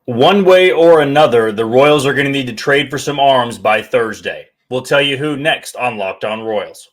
One way or another, the Royals are going to need to trade for some arms by Thursday. We'll tell you who next on Locked On Royals.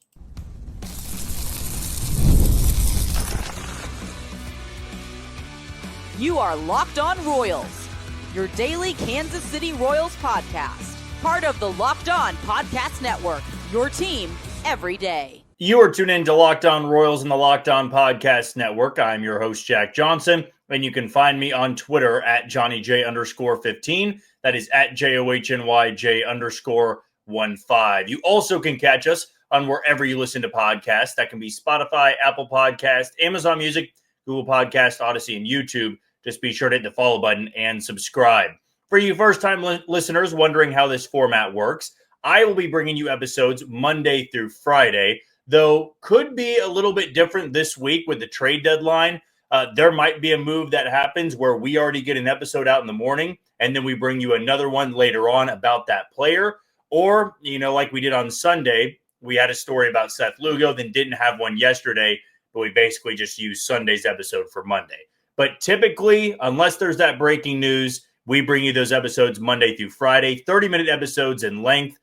You are Locked On Royals, your daily Kansas City Royals podcast. Part of the Locked On Podcast Network, your team every day. You are tuned in to Locked On Royals and the Locked On Podcast Network. I'm your host, Jack Johnson, and you can find me on Twitter at JohnnyJ_15. That is at JOHNYJ_15. You also can catch us on wherever you listen to podcasts. That can be Spotify, Apple Podcast, Amazon Music, Google Podcast, Odyssey, and YouTube. Just be sure to hit the follow button and subscribe. For you first-time listeners wondering how this format works, I will be bringing you episodes Monday through Friday, though could be a little bit different this week with the trade deadline. There might be a move that happens where we already get an episode out in the morning, and then we bring you another one later on about that player. Or, like we did on Sunday, we had a story about Seth Lugo, then didn't have one yesterday, but we basically just used Sunday's episode for Monday. But typically, unless there's that breaking news, we bring you those episodes Monday through Friday, 30-minute episodes in length.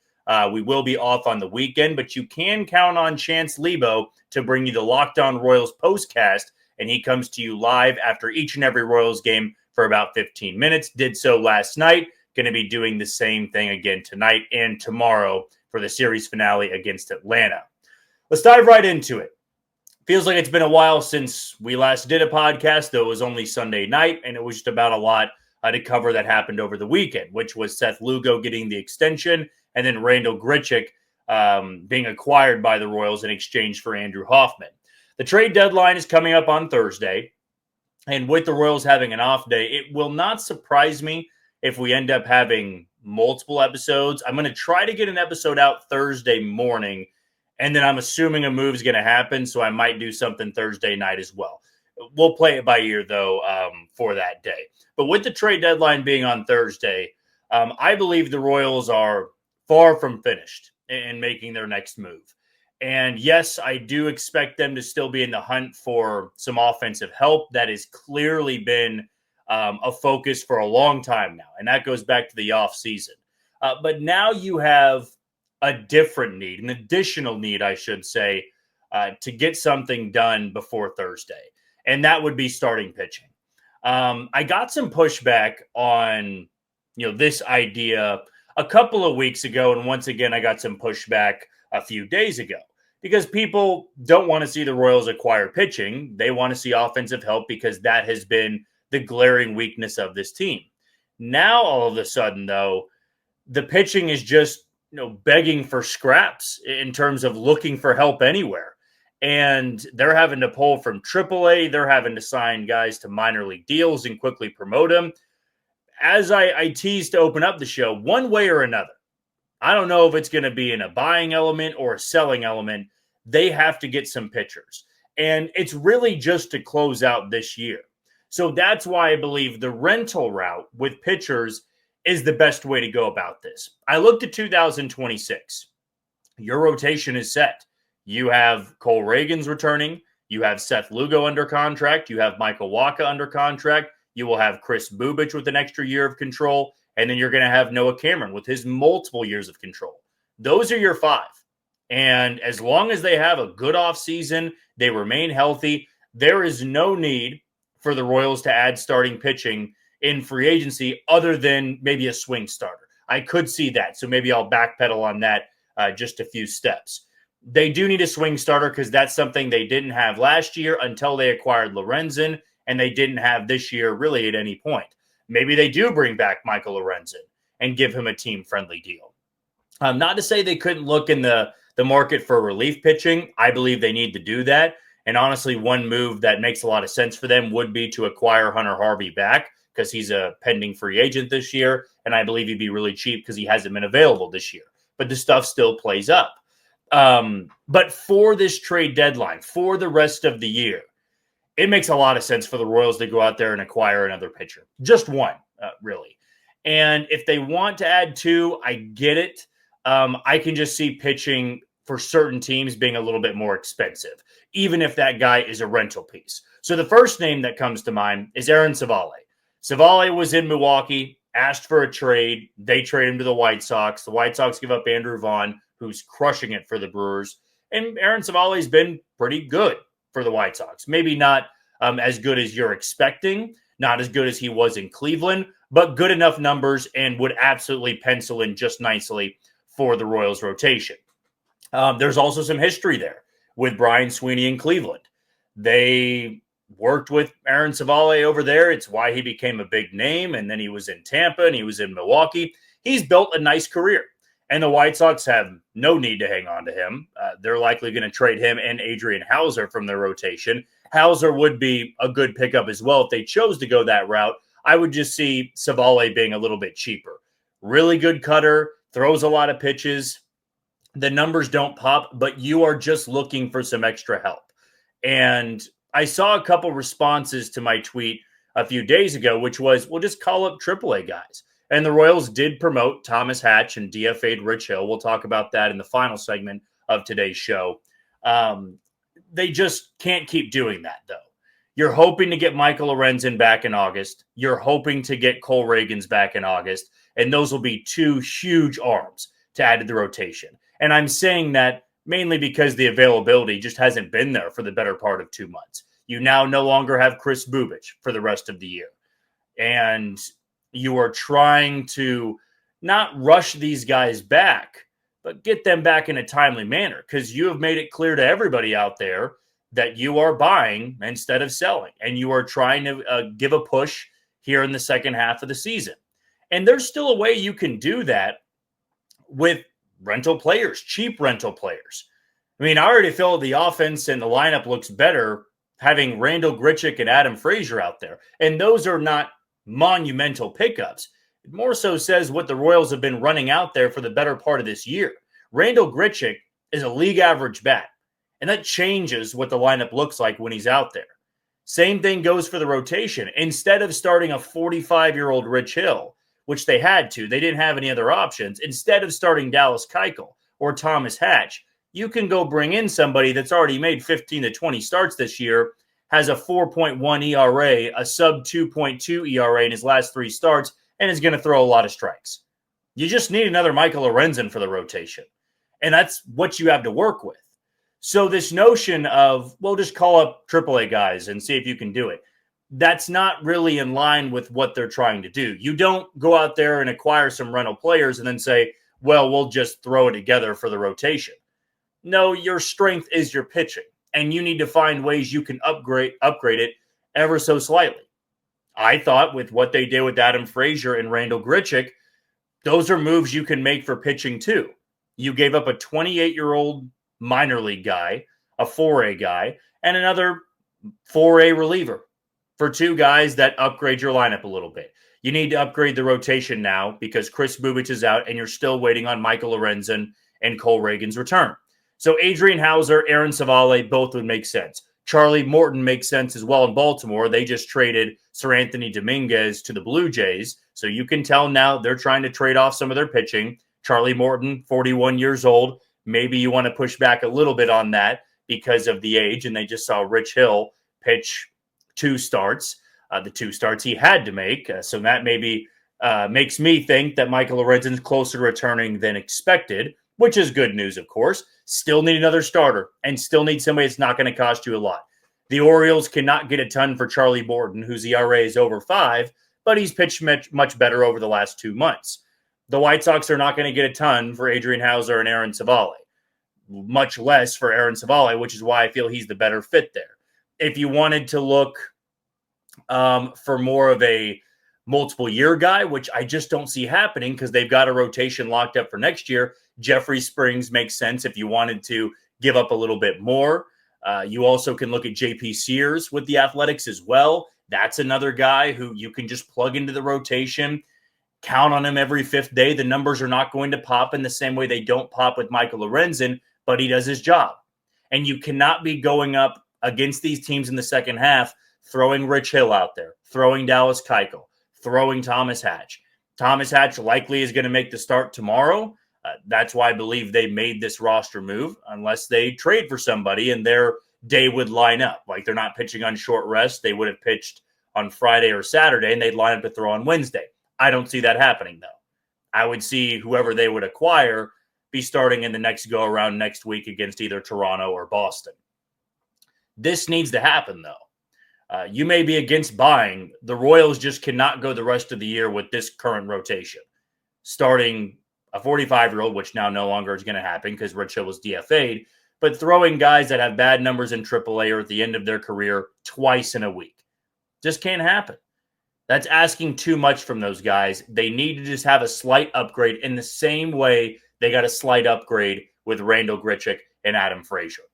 We will be off on the weekend, but you can count on Chance Lebo to bring you the Locked On Royals postcast, and he comes to you live after each and every Royals game for about 15 minutes. Did so last night. Going to be doing the same thing again tonight and tomorrow for the series finale against Atlanta. Let's dive right into it. Feels like it's been a while since we last did a podcast, though it was only Sunday night, and it was just about a lot to cover that happened over the weekend, which was Seth Lugo getting the extension and then Randal Grichuk being acquired by the Royals in exchange for Andrew Hoffman. The trade deadline is coming up on Thursday, and with the Royals having an off day, it will not surprise me if we end up having multiple episodes. I'm going to try to get an episode out Thursday morning, and then I'm assuming a move is going to happen, so I might do something Thursday night as well. We'll play it by ear, though, for that day. But with the trade deadline being on Thursday, I believe the Royals are far from finished in making their next move. And yes, I do expect them to still be in the hunt for some offensive help. That has clearly been a focus for a long time now, and that goes back to the offseason. But now you have a different need, an additional need, I should say, to get something done before Thursday, and that would be starting pitching. I got some pushback on this idea a couple of weeks ago, and once again, I got some pushback a few days ago because people don't want to see the Royals acquire pitching. They want to see offensive help because that has been the glaring weakness of this team. Now, all of a sudden, though, the pitching is just begging for scraps in terms of looking for help anywhere. And they're having to pull from AAA. They're having to sign guys to minor league deals and quickly promote them. As I teased to open up the show, one way or another, I don't know if it's going to be in a buying element or a selling element. They have to get some pitchers. And it's really just to close out this year. So that's why I believe the rental route with pitchers is the best way to go about this. I looked at 2026. Your rotation is set. You have Cole Reagans returning. You have Seth Lugo under contract. You have Michael Wacha under contract. You will have Chris Bubich with an extra year of control. And then you're going to have Noah Cameron with his multiple years of control. Those are your five. And as long as they have a good offseason, they remain healthy, there is no need for the Royals to add starting pitching in free agency other than maybe a swing starter. I could see that. So maybe I'll backpedal on that just a few steps. They do need a swing starter because that's something they didn't have last year until they acquired Lorenzen, and they didn't have this year really at any point. Maybe they do bring back Michael Lorenzen and give him a team-friendly deal. Not to say they couldn't look in the market for relief pitching. I believe they need to do that. And honestly, one move that makes a lot of sense for them would be to acquire Hunter Harvey back because he's a pending free agent this year, and I believe he'd be really cheap because he hasn't been available this year. But the stuff still plays up. But for this trade deadline, for the rest of the year, it makes a lot of sense for the Royals to go out there and acquire another pitcher. Just one, really. And if they want to add two, I get it. I can just see pitching for certain teams being a little bit more expensive, even if that guy is a rental piece. So the first name that comes to mind is Aaron Savale. Savale was in Milwaukee, asked for a trade. They trade him to the White Sox. The White Sox give up Andrew Vaughn, who's crushing it for the Brewers. And Aaron Savale's been pretty good for the White Sox. Maybe not as good as you're expecting, not as good as he was in Cleveland, but good enough numbers and would absolutely pencil in just nicely for the Royals rotation. There's also some history there with Brian Sweeney in Cleveland. They worked with Aaron Savale over there. It's why he became a big name. And then he was in Tampa and he was in Milwaukee. He's built a nice career. And the White Sox have no need to hang on to him. They're likely going to trade him and Adrian Hauser from their rotation. Hauser would be a good pickup as well if they chose to go that route. I would just see Savale being a little bit cheaper. Really good cutter, throws a lot of pitches. The numbers don't pop, but you are just looking for some extra help. And I saw a couple responses to my tweet a few days ago, which was, we'll just call up AAA guys. And the Royals did promote Thomas Hatch and DFA'd Rich Hill. We'll talk about that in the final segment of today's show. They just can't keep doing that, though. You're hoping to get Michael Lorenzen back in August. You're hoping to get Cole Reagans back in August. And those will be two huge arms to add to the rotation. And I'm saying that mainly because the availability just hasn't been there for the better part of 2 months. You now no longer have Chris Bubich for the rest of the year. And you are trying to not rush these guys back, but get them back in a timely manner, because you have made it clear to everybody out there that you are buying instead of selling, and you are trying to give a push here in the second half of the season. And there's still a way you can do that with rental players, cheap rental players. I mean, I already feel the offense and the lineup looks better having Randall Grichuk and Adam Frazier out there. And those are not monumental pickups. It more so says what the Royals have been running out there for the better part of this year. Randall Grichuk is a league average bat, and that changes what the lineup looks like when he's out there. Same thing goes for the rotation. Instead of starting a 45-year-old Rich Hill, which they had to, they didn't have any other options. Instead of starting Dallas Keuchel or Thomas Hatch, you can go bring in somebody that's already made 15 to 20 starts this year, has a 4.1 ERA, a sub 2.2 ERA in his last 3 starts, and is going to throw a lot of strikes. You just need another Michael Lorenzen for the rotation. And that's what you have to work with. So this notion of, well, just call up AAA guys and see if you can do it, that's not really in line with what they're trying to do. You don't go out there and acquire some rental players and then say, well, we'll just throw it together for the rotation. No, your strength is your pitching, and you need to find ways you can upgrade it ever so slightly. I thought with what they did with Adam Frazier and Randall Grichuk, those are moves you can make for pitching too. You gave up a 28-year-old minor league guy, a 4A guy, and another 4A reliever for 2 guys that upgrade your lineup a little bit. You need to upgrade the rotation now because Chris Bubich is out and you're still waiting on Michael Lorenzen and Cole Reagan's return. So Adrian Hauser, Aaron Savale, both would make sense. Charlie Morton makes sense as well in Baltimore. They just traded Sir Anthony Dominguez to the Blue Jays. So you can tell now they're trying to trade off some of their pitching. Charlie Morton, 41 years old. Maybe you want to push back a little bit on that because of the age. And they just saw Rich Hill pitch 2 starts, the 2 starts he had to make. So that maybe makes me think that Michael Lorenzen's closer to returning than expected, which is good news, of course. Still need another starter and still need somebody that's not going to cost you a lot. The Orioles cannot get a ton for Charlie Morton, whose ERA is over 5, but he's pitched much better over the last 2 months. The White Sox are not going to get a ton for Adrian Hauser and Aaron Savale, much less for Aaron Savale, which is why I feel he's the better fit there. If you wanted to look for more of a multiple year guy, which I just don't see happening because they've got a rotation locked up for next year, Jeffrey Springs makes sense if you wanted to give up a little bit more. You also can look at JP Sears with the Athletics as well. That's another guy who you can just plug into the rotation, count on him every 5th day. The numbers are not going to pop in the same way they don't pop with Michael Lorenzen, but he does his job. And you cannot be going up against these teams in the second half, throwing Rich Hill out there, throwing Dallas Keuchel, throwing Thomas Hatch. Thomas Hatch likely is going to make the start tomorrow. That's why I believe they made this roster move, unless they trade for somebody and their day would line up. Like they're not pitching on short rest. They would have pitched on Friday or Saturday, and they'd line up to throw on Wednesday. I don't see that happening, though. I would see whoever they would acquire be starting in the next go-around next week against either Toronto or Boston. This needs to happen, though. You may be against buying. The Royals just cannot go the rest of the year with this current rotation. Starting a 45-year-old, which now no longer is going to happen because Rich Hill was DFA'd, but throwing guys that have bad numbers in AAA or at the end of their career twice in a week. Just can't happen. That's asking too much from those guys. They need to just have a slight upgrade in the same way they got a slight upgrade with Randall Grichuk and Adam Frazier.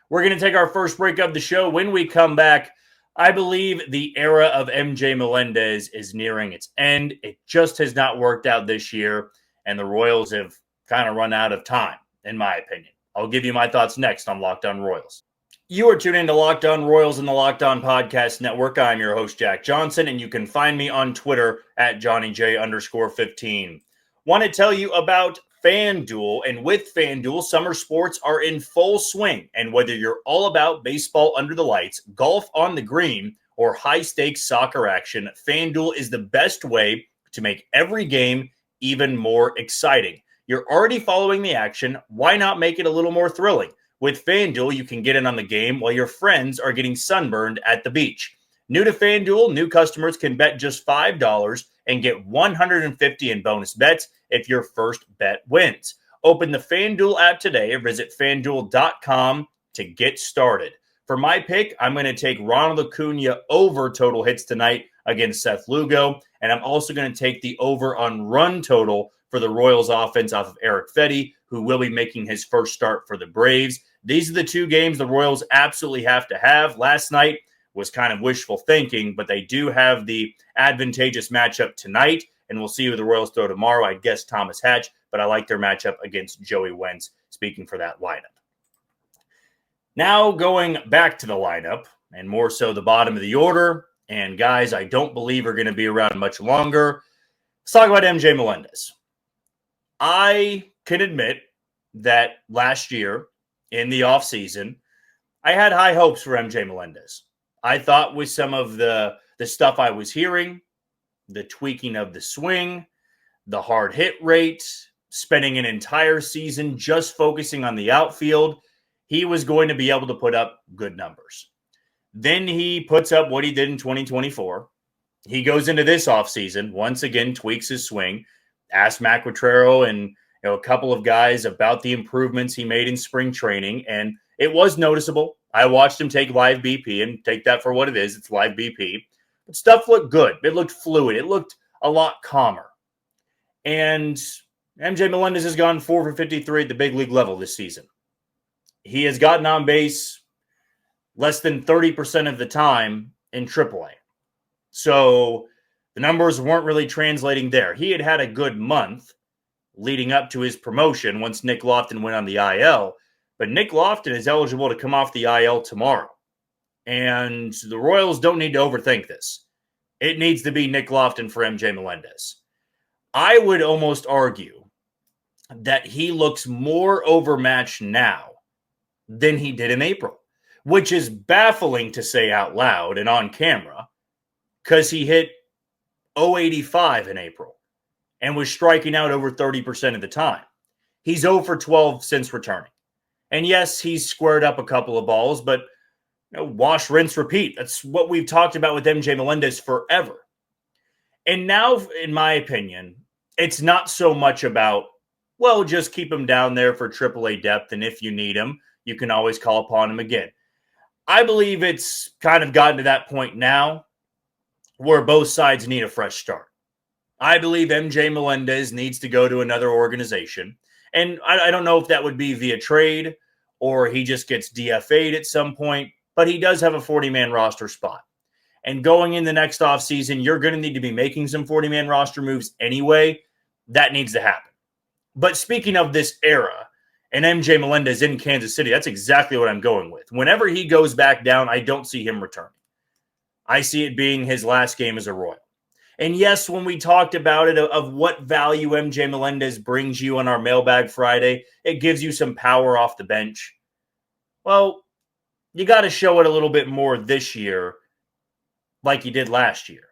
We're going to take our first break of the show. When we come back, I believe the era of MJ Melendez is nearing its end. It just has not worked out this year, and the Royals have kind of run out of time, in my opinion. I'll give you my thoughts next on Locked On Royals. You are tuned in to Locked On Royals and the Locked On Podcast Network. I'm your host, Jack Johnson, and you can find me on Twitter at JohnnyJ_15. Want to tell you about FanDuel, and with FanDuel, summer sports are in full swing, and whether you're all about baseball under the lights, golf on the green, or high-stakes soccer action, FanDuel is the best way to make every game even more exciting. You're already following the action. Why not make it a little more thrilling? With FanDuel, you can get in on the game while your friends are getting sunburned at the beach. New to FanDuel, new customers can bet just $5 and get $150 in bonus bets if your first bet wins. Open the FanDuel app today or visit FanDuel.com to get started. For my pick, I'm going to take Ronald Acuna over total hits tonight against Seth Lugo, and I'm also going to take the over on run total for the Royals offense off of Eric Fetty, who will be making his first start for the Braves. These are the two games the Royals absolutely have to have. Last night was kind of wishful thinking, but they do have the advantageous matchup tonight, and we'll see who the Royals throw tomorrow. I guess Thomas Hatch, but I like their matchup against Joey Wentz, speaking for that lineup. Now going back to the lineup, and more so the bottom of the order, and guys I don't believe are going to be around much longer. Let's talk about MJ Melendez. I can admit that last year in the offseason, I had high hopes for MJ Melendez. I thought with some of the stuff I was hearing, the tweaking of the swing, the hard hit rate, spending an entire season just focusing on the outfield, he was going to be able to put up good numbers. Then he puts up what he did in 2024. He goes into this offseason, once again tweaks his swing. Asked Matt Quatrero and a couple of guys about the improvements he made in spring training, and it was noticeable. I watched him take live BP, and take that for what it is. It's live BP. But stuff looked good. It looked fluid. It looked a lot calmer. And MJ Melendez has gone 4 for 53 at the big league level this season. He has gotten on base less than 30% of the time in AAA. So the numbers weren't really translating there. He had had a good month leading up to his promotion once Nick Lofton went on the IL. But Nick Lofton is eligible to come off the IL tomorrow. And the Royals don't need to overthink this. It needs to be Nick Lofton for MJ Melendez. I would almost argue that he looks more overmatched now than he did in April, which is baffling to say out loud and on camera because he hit 085 in April and was striking out over 30% of the time. He's 0 for 12 since returning. And yes, he's squared up a couple of balls, but wash, rinse, repeat. That's what we've talked about with MJ Melendez forever. And now, in my opinion, it's not so much about, well, just keep him down there for AAA depth, and if you need him, you can always call upon him again. I believe it's kind of gotten to that point now where both sides need a fresh start. I believe MJ Melendez needs to go to another organization. And I don't know if that would be via trade or he just gets DFA'd at some point, but he does have a 40-man roster spot. And going in the next offseason, you're going to need to be making some 40-man roster moves anyway. That needs to happen. But speaking of this era and MJ Melendez in Kansas City, that's exactly what I'm going with. Whenever he goes back down, I don't see him returning. I see it being his last game as a Royal. And yes, when we talked about it, of what value MJ Melendez brings you on our Mailbag Friday, it gives you some power off the bench. Well, you got to show it a little bit more this year like he did last year.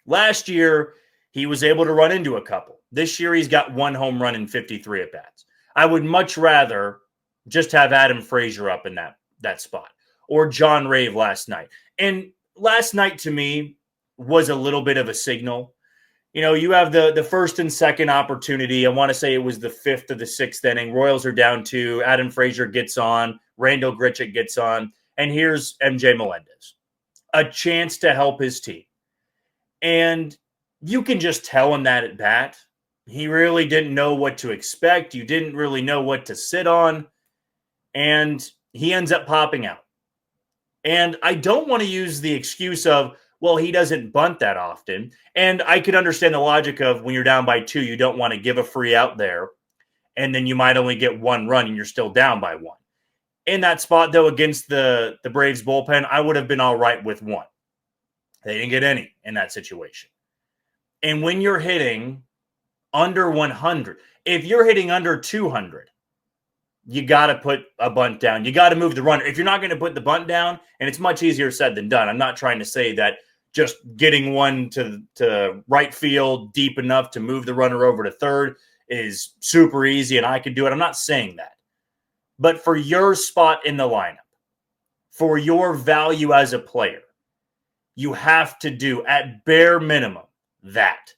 Last year, he was able to run into a couple. This year, he's got 1 home run and 53 at-bats. I would much rather just have Adam Frazier up in that spot, or John Rave last night. And last night, to me, was a little bit of a signal. You know, you have the first and second opportunity. I want to say it was the 5th of the 6th inning. Royals are down 2. Adam Frazier gets on. Randall Grichuk gets on. And here's MJ Melendez. A chance to help his team. And you can just tell him that at bat. He really didn't know what to expect. You didn't really know what to sit on. And he ends up popping out. And I don't want to use the excuse of, well, he doesn't bunt that often. And I could understand the logic of when you're down by 2, you don't want to give a free out there. And then you might only get 1 run and you're still down by 1. In that spot, though, against the Braves bullpen, I would have been all right with 1. They didn't get any in that situation. And when you're hitting under 100, if you're hitting under 200, you got to put a bunt down. You got to move the runner. If you're not going to put the bunt down, and it's much easier said than done. I'm not trying to say that just getting one to right field deep enough to move the runner over to third is super easy and I could do it. I'm not saying that. But for your spot in the lineup, for your value as a player, you have to do at bare minimum that.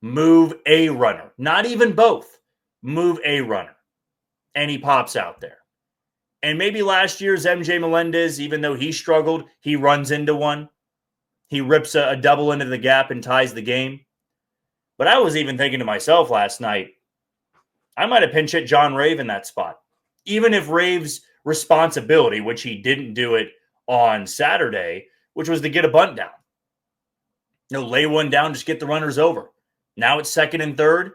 Move a runner. Not even both. Move a runner. And he pops out there. And maybe last year's MJ Melendez, even though he struggled, he runs into one. He rips a double into the gap and ties the game. But I was even thinking to myself last night, I might have pinch hit John Rave in that spot. Even if Rave's responsibility, which he didn't do it on Saturday, which was to get a bunt down. Lay one down, just get the runners over. Now it's second and third.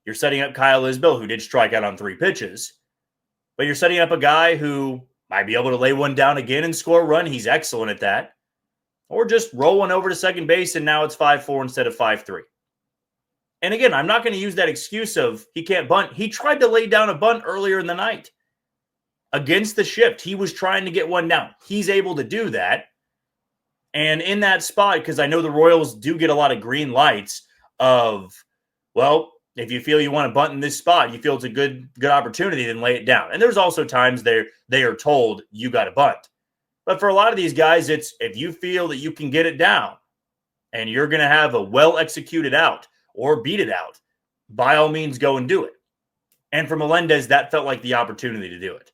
You're setting up Kyle Isbell, who did strike out on 3 pitches. But you're setting up a guy who might be able to lay one down again and score a run. He's excellent at that. Or just roll one over to second base, and now it's 5-4 instead of 5-3. And again, I'm not going to use that excuse of he can't bunt. He tried to lay down a bunt earlier in the night. Against the shift, he was trying to get one down. He's able to do that. And in that spot, because I know the Royals do get a lot of green lights of, well, if you feel you want to bunt in this spot, you feel it's a good opportunity, then lay it down. And there's also times they are told you got to bunt. But for a lot of these guys, it's if you feel that you can get it down and you're going to have a well-executed out or beat it out, by all means, go and do it. And for Melendez, that felt like the opportunity to do it.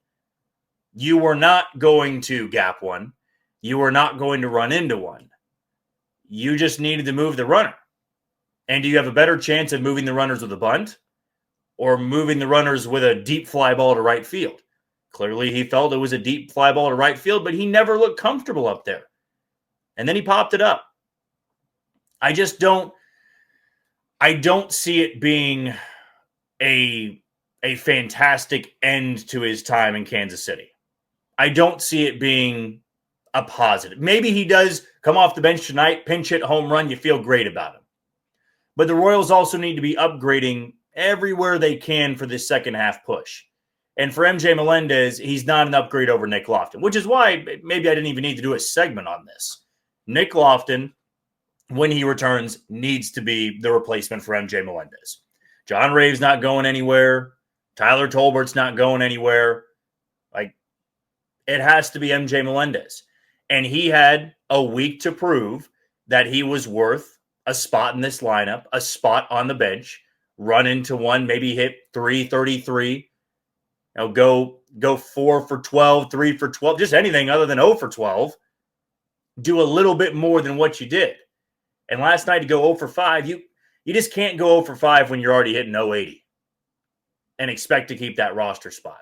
You were not going to gap one. You were not going to run into one. You just needed to move the runner. And do you have a better chance of moving the runners with a bunt or moving the runners with a deep fly ball to right field? Clearly, he felt it was a deep fly ball to right field, but he never looked comfortable up there. And then he popped it up. I don't see it being a fantastic end to his time in Kansas City. I don't see it being a positive. Maybe he does come off the bench tonight, pinch hit, home run, you feel great about him. But the Royals also need to be upgrading everywhere they can for this second half push. And for MJ Melendez, he's not an upgrade over Nick Lofton, which is why maybe I didn't even need to do a segment on this. Nick Lofton, when he returns, needs to be the replacement for MJ Melendez. John Rave's not going anywhere. Tyler Tolbert's not going anywhere. It has to be MJ Melendez. And he had a week to prove that he was worth a spot in this lineup, a spot on the bench, run into one, maybe hit 333, go 4 for 12, 3 for 12, just anything other than 0 for 12. Do a little bit more than what you did. And last night to go 0 for 5, you just can't go 0 for 5 when you're already hitting 080 and expect to keep that roster spot.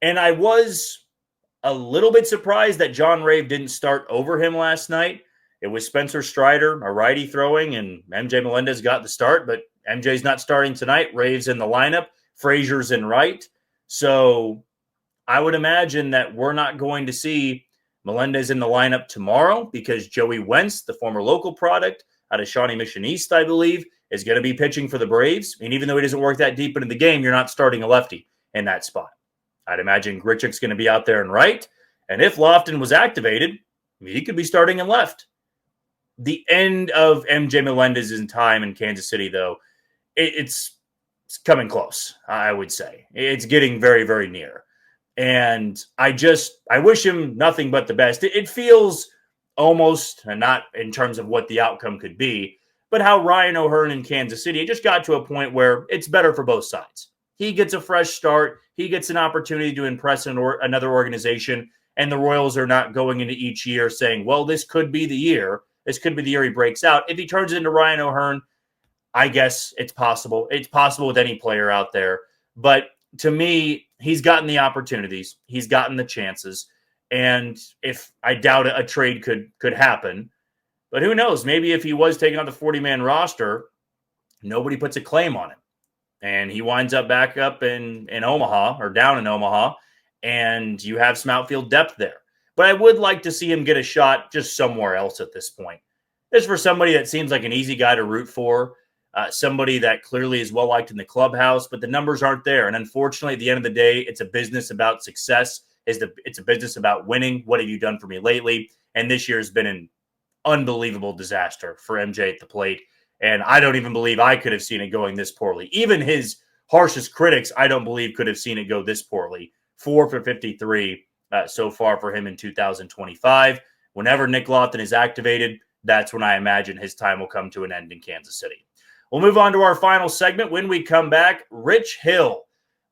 And I was a little bit surprised that John Rave didn't start over him last night. It was Spencer Strider, a righty throwing, and MJ Melendez got the start, but MJ's not starting tonight. Rave's in the lineup. Frazier's in right. So I would imagine that we're not going to see Melendez in the lineup tomorrow because Joey Wentz, the former local product out of Shawnee Mission East, I believe, is going to be pitching for the Braves. And even though he doesn't work that deep into the game, you're not starting a lefty in that spot. I'd imagine Grichuk's going to be out there in right. And if Lofton was activated, he could be starting in left. The end of MJ Melendez's time in Kansas City, though, it's coming close, I would say. It's getting very, very near. And I wish him nothing but the best. It feels almost, and not in terms of what the outcome could be, but how Ryan O'Hearn in Kansas City, it just got to a point where it's better for both sides. He gets a fresh start. He gets an opportunity to impress another organization, and the Royals are not going into each year saying, well, this could be the year. This could be the year he breaks out. If he turns into Ryan O'Hearn, I guess it's possible. It's possible with any player out there. But to me, he's gotten the opportunities. He's gotten the chances. And if I doubt a trade could happen, but who knows? Maybe if he was taking on the 40-man roster, nobody puts a claim on him. And he winds up back up in Omaha or down in Omaha, and you have some outfield depth there. But I would like to see him get a shot just somewhere else at this point. This is for somebody that seems like an easy guy to root for, somebody that clearly is well-liked in the clubhouse, but the numbers aren't there. And unfortunately, at the end of the day, it's a business about success. It's a business about winning. What have you done for me lately? And this year has been an unbelievable disaster for MJ at the plate. And I don't even believe I could have seen it going this poorly. Even his harshest critics, I don't believe could have seen it go this poorly. 4 for 53 so far for him in 2025. Whenever Nick Lofton is activated, that's when I imagine his time will come to an end in Kansas City. We'll move on to our final segment. When we come back, Rich Hill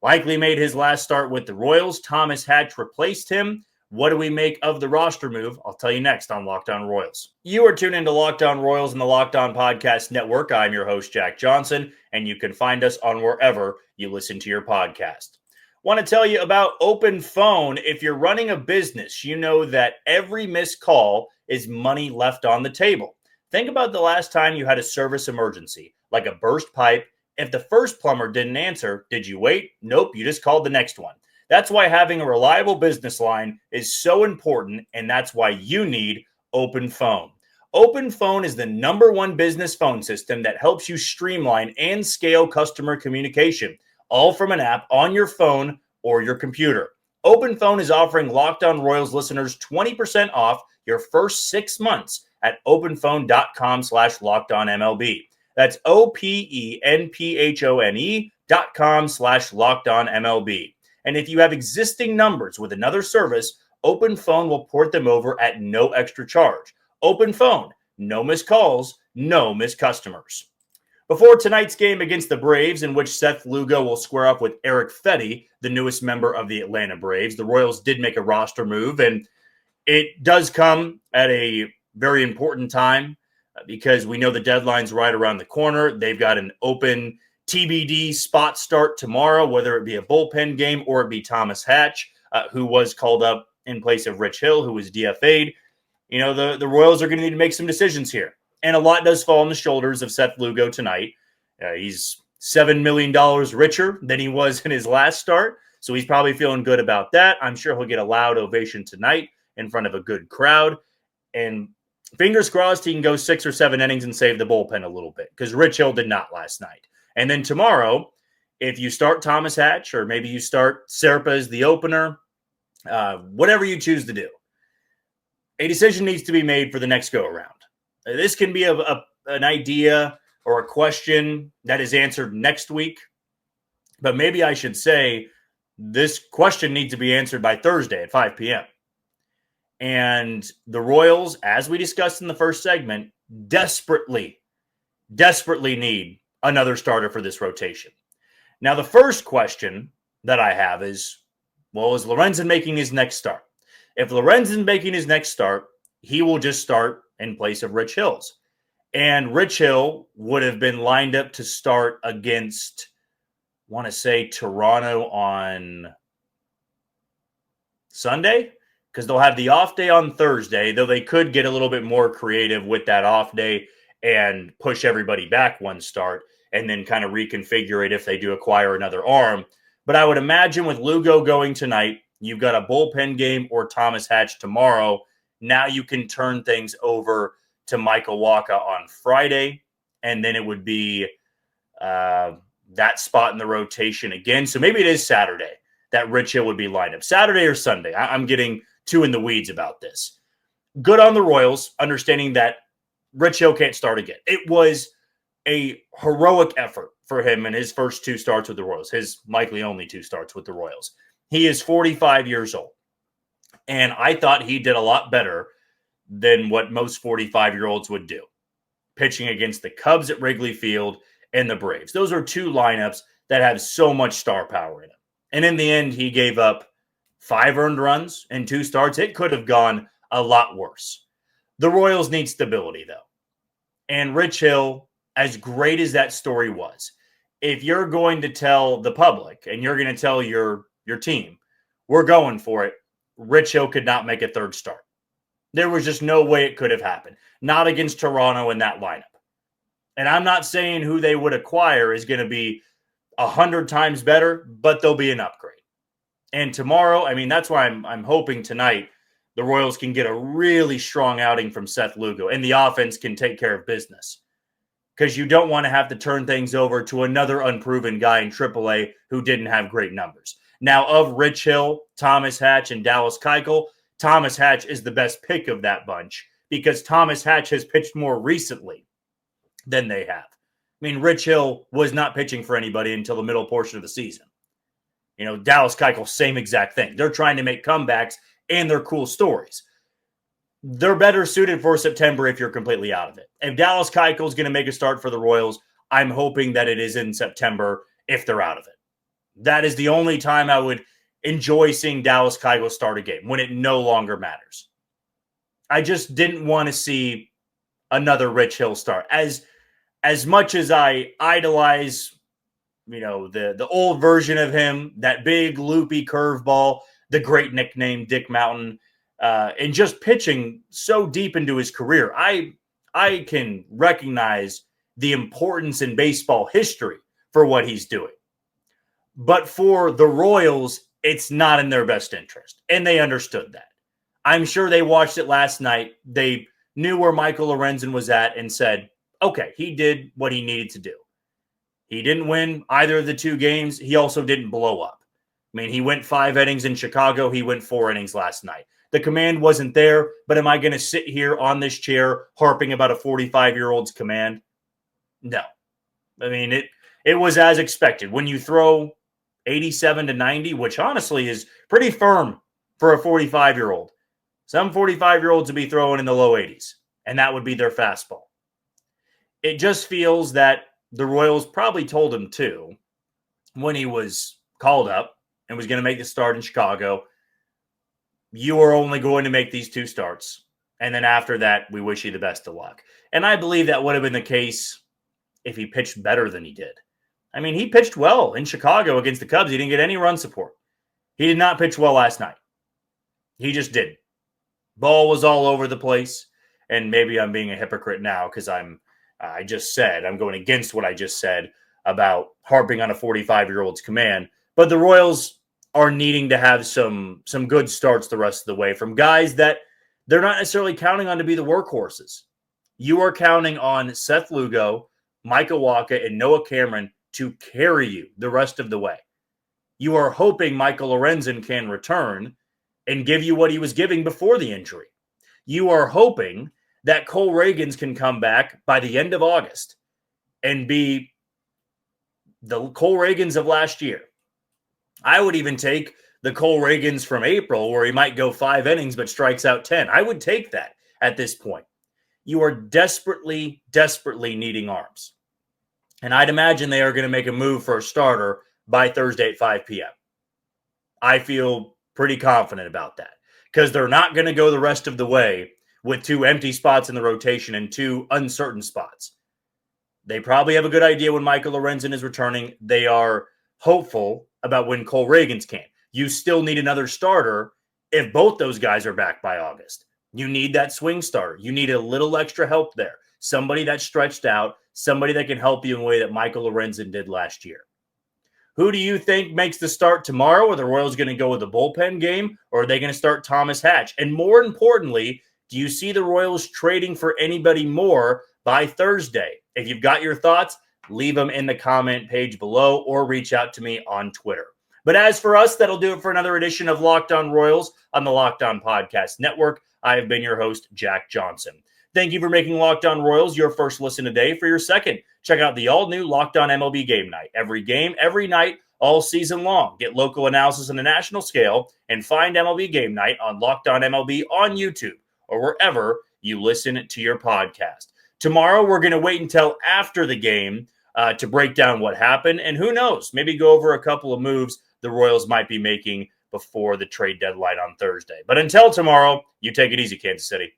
likely made his last start with the Royals. Thomas Hatch replaced him. What do we make of the roster move? I'll tell you next on Locked On Royals. You are tuned into Locked On Royals and the Locked On Podcast Network. I'm your host, Jack Johnson, and you can find us on wherever you listen to your podcast. Want to tell you about OpenPhone. If you're running a business, you know that every missed call is money left on the table. Think about the last time you had a service emergency, like a burst pipe. If the first plumber didn't answer, did you wait? Nope, you just called the next one. That's why having a reliable business line is so important, and that's why you need OpenPhone. OpenPhone is the #1 business phone system that helps you streamline and scale customer communication, all from an app on your phone or your computer. OpenPhone is offering Locked On Royals listeners 20% off your first 6 months at openphone.com/LockedOnMLB. That's OpenPhone.com/LockedOnMLB. And if you have existing numbers with another service, OpenPhone will port them over at no extra charge. OpenPhone, no missed calls, no missed customers. Before tonight's game against the Braves, in which Seth Lugo will square up with Eric Fetty, the newest member of the Atlanta Braves, the Royals did make a roster move, and it does come at a very important time because we know the deadline's right around the corner. They've got an open TBD spot start tomorrow, whether it be a bullpen game or it be Thomas Hatch, who was called up in place of Rich Hill, who was DFA'd. You know, the Royals are going to need to make some decisions here. And a lot does fall on the shoulders of Seth Lugo tonight. He's $7 million richer than he was in his last start, so he's probably feeling good about that. I'm sure he'll get a loud ovation tonight in front of a good crowd. And fingers crossed he can go 6 or 7 innings and save the bullpen a little bit, because Rich Hill did not last night. And then tomorrow, if you start Thomas Hatch or maybe you start Serpa as the opener, whatever you choose to do, a decision needs to be made for the next go-around. This can be an idea or a question that is answered next week, but maybe I should say this question needs to be answered by Thursday at 5 p.m. And the Royals, as we discussed in the first segment, desperately need another starter for this rotation. Now, the first question that I have is, well, is Lorenzen making his next start? If Lorenzen's making his next start, he will just start in place of Rich Hill's. And Rich Hill would have been lined up to start against, I want to say, Toronto on Sunday, because they'll have the off day on Thursday, though they could get a little bit more creative with that off day and push everybody back one start and then kind of reconfigure it if they do acquire another arm. But I would imagine with Lugo going tonight, you've got a bullpen game or Thomas Hatch tomorrow. Now you can turn things over to Michael Wacha on Friday, and then it would be that spot in the rotation again. So maybe it is Saturday that Rich Hill would be lined up. Saturday or Sunday. I'm getting too in the weeds about this. Good on the Royals, understanding that Rich Hill can't start again. It was a heroic effort for him in his first 2 starts with the Royals, his likely only 2 starts with the Royals. He is 45 years old, and I thought he did a lot better than what most 45-year-olds would do, pitching against the Cubs at Wrigley Field and the Braves. Those are 2 lineups that have so much star power in them. And in the end, he gave up 5 earned runs in 2 starts. It could have gone a lot worse. The Royals need stability, though. And Rich Hill, as great as that story was, if you're going to tell the public and you're going to tell your team, we're going for it, Rich Hill could not make a 3rd start. There was just no way it could have happened. Not against Toronto in that lineup. And I'm not saying who they would acquire is going to be 100 times better, but they'll be an upgrade. And tomorrow, I mean, that's why I'm hoping tonight the Royals can get a really strong outing from Seth Lugo and the offense can take care of business. Because you don't want to have to turn things over to another unproven guy in AAA who didn't have great numbers. Now, of Rich Hill, Thomas Hatch, and Dallas Keuchel, Thomas Hatch is the best pick of that bunch because Thomas Hatch has pitched more recently than they have. I mean, Rich Hill was not pitching for anybody until the middle portion of the season. You know, Dallas Keuchel, same exact thing. They're trying to make comebacks, and they're cool stories. They're better suited for September if you're completely out of it. If Dallas Keuchel is going to make a start for the Royals, I'm hoping that it is in September if they're out of it. That is the only time I would enjoy seeing Dallas Keuchel start a game, when it no longer matters. I just didn't want to see another Rich Hill start. As much as I idolize, you know, the old version of him, that big loopy curveball, the great nickname Dick Mountain, and just pitching so deep into his career, I can recognize the importance in baseball history for what he's doing. But for the Royals, it's not in their best interest, and they understood that. I'm sure they watched it last night. They knew where Michael Lorenzen was at and said, okay, he did what he needed to do. He didn't win either of the 2 games. He also didn't blow up. I mean, he went 5 innings in Chicago. He went 4 innings last night. The command wasn't there, but am I going to sit here on this chair harping about a 45-year-old's command? No. I mean, it was as expected. When you throw 87 to 90, which honestly is pretty firm for a 45-year-old. Some 45-year-olds would be throwing in the low 80s, and that would be their fastball. It just feels that the Royals probably told him too, when he was called up and was going to make the start in Chicago, you are only going to make these 2 starts. And then after that, we wish you the best of luck. And I believe that would have been the case if he pitched better than he did. I mean, he pitched well in Chicago against the Cubs. He didn't get any run support. He did not pitch well last night. He just didn't. Ball was all over the place. And maybe I'm being a hypocrite now because I'm going against what I just said about harping on a 45-year-old's command. But the Royals are needing to have some good starts the rest of the way from guys that they're not necessarily counting on to be the workhorses. You are counting on Seth Lugo, Micah Wacha, and Noah Cameron to carry you the rest of the way. You are hoping Michael Lorenzen can return and give you what he was giving before the injury. You are hoping that Cole Reagans can come back by the end of August and be the Cole Reagans of last year. I would even take the Cole Reagans from April where he might go 5 innings but strikes out 10. I would take that at this point. You are desperately, desperately needing arms. And I'd imagine they are going to make a move for a starter by Thursday at 5 p.m. I feel pretty confident about that because they're not going to go the rest of the way with 2 empty spots in the rotation and 2 uncertain spots. They probably have a good idea when Michael Lorenzen is returning. They are hopeful about when Cole Reagans can. You still need another starter if both those guys are back by August. You need that swing starter. You need a little extra help there. Somebody that's stretched out, somebody that can help you in a way that Michael Lorenzen did last year. Who do you think makes the start tomorrow? Are the Royals going to go with a bullpen game, or are they going to start Thomas Hatch? And more importantly, do you see the Royals trading for anybody more by Thursday? If you've got your thoughts, leave them in the comment page below or reach out to me on Twitter. But as for us, that'll do it for another edition of Locked On Royals on the Locked On Podcast Network. I have been your host, Jack Johnson. Thank you for making Locked On Royals your first listen today. For your second, check out the all-new Locked On MLB Game Night. Every game, every night, all season long. Get local analysis on a national scale and find MLB Game Night on Locked On MLB on YouTube or wherever you listen to your podcast. Tomorrow, we're going to wait until after the game to break down what happened. And who knows, maybe go over a couple of moves the Royals might be making before the trade deadline on Thursday. But until tomorrow, you take it easy, Kansas City.